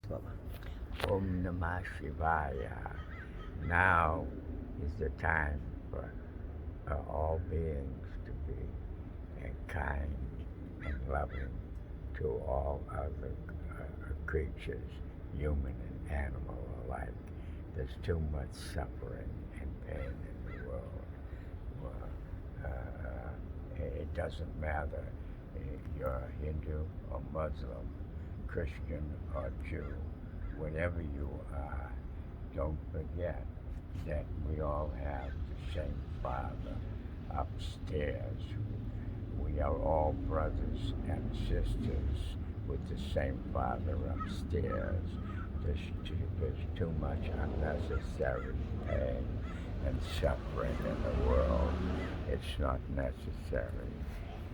Baba. Om Namah Shivaya. Now is the time for all beings to be kind and loving to all other creatures, human and animal alike. There's too much suffering and pain in the world. It doesn't matter if you're Hindu or Muslim, Christian or Jew, whatever you are, don't forget that we all have the same Father upstairs. We are all brothers and sisters with the same Father upstairs. There's too much unnecessary pain and suffering in the world. It's not necessary.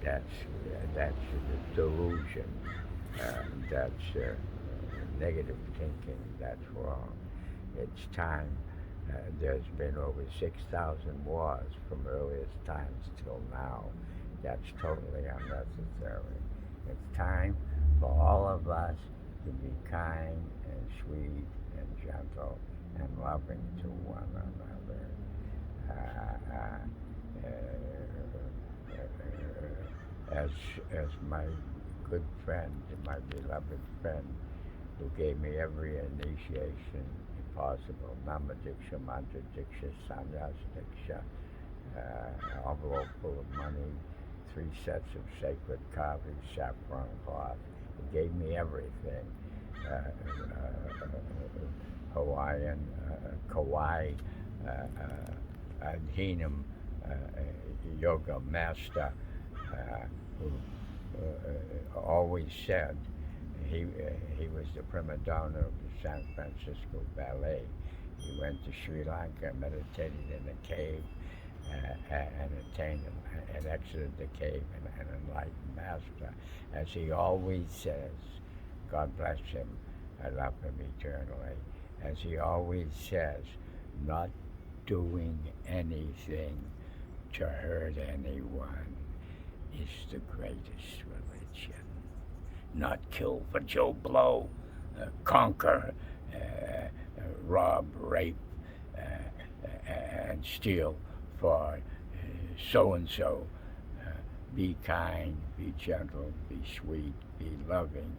That's a delusion. That's negative thinking. That's wrong. It's time. There's been over 6,000 wars from earliest times till now. That's totally unnecessary. It's time for all of us to be kind and sweet and gentle and loving to one another. As my good friend, my beloved friend, who gave me every initiation possible, Nama Diksha, Mantra Diksha, Sannyas Diksha, envelope full of money, 3 sets of sacred carving, saffron cloth. He gave me everything. Hawaiian, Kauai, Adhinam, yoga master, who always said he was the prima donna of the San Francisco Ballet. He went to Sri Lanka, meditated in a cave, and attained and exited the cave an enlightened master. As he always says, God bless him, I love him eternally. As he always says, not doing anything to hurt anyone is the greatest religion. Not kill for Joe Blow, conquer, rob, rape, and steal for so-and-so. Be kind, be gentle, be sweet, be loving.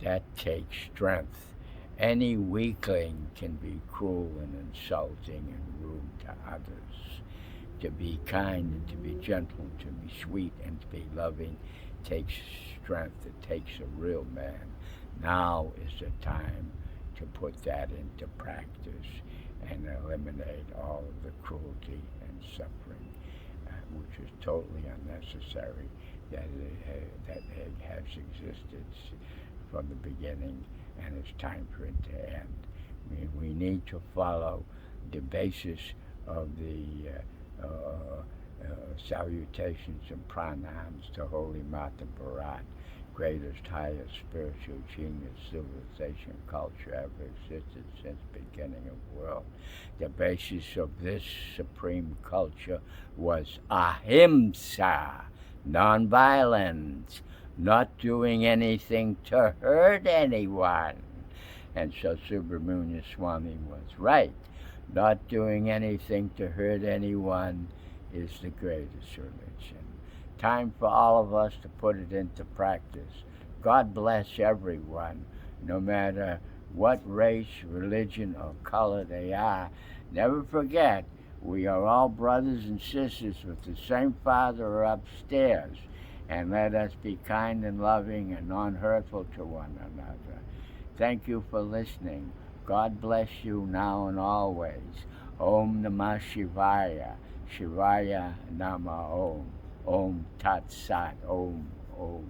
That takes strength. Any weakling can be cruel and insulting and rude to others. To be kind and to be gentle, to be sweet and to be loving takes strength. It takes a real man. Now is the time to put that into practice and eliminate all of the cruelty and suffering, which is totally unnecessary, that it has existed from the beginning, and it's time for it to end. We need to follow the basis of the salutations and pranams to Holy Mata Bharat, greatest, highest spiritual genius, civilization, culture ever existed since the beginning of the world. The basis of this supreme culture was ahimsa, nonviolence, not doing anything to hurt anyone. And so Subramanya Swami was right. Not doing anything to hurt anyone is the greatest religion. Time for all of us to put it into practice. God bless everyone, no matter what race, religion, or color they are. Never forget, we are all brothers and sisters with the same Father upstairs. And let us be kind and loving and non-hurtful to one another. Thank you for listening. God bless you now and always. Om Namah Shivaya. Shivaya Nama Om. Om Tat Sat Om Om.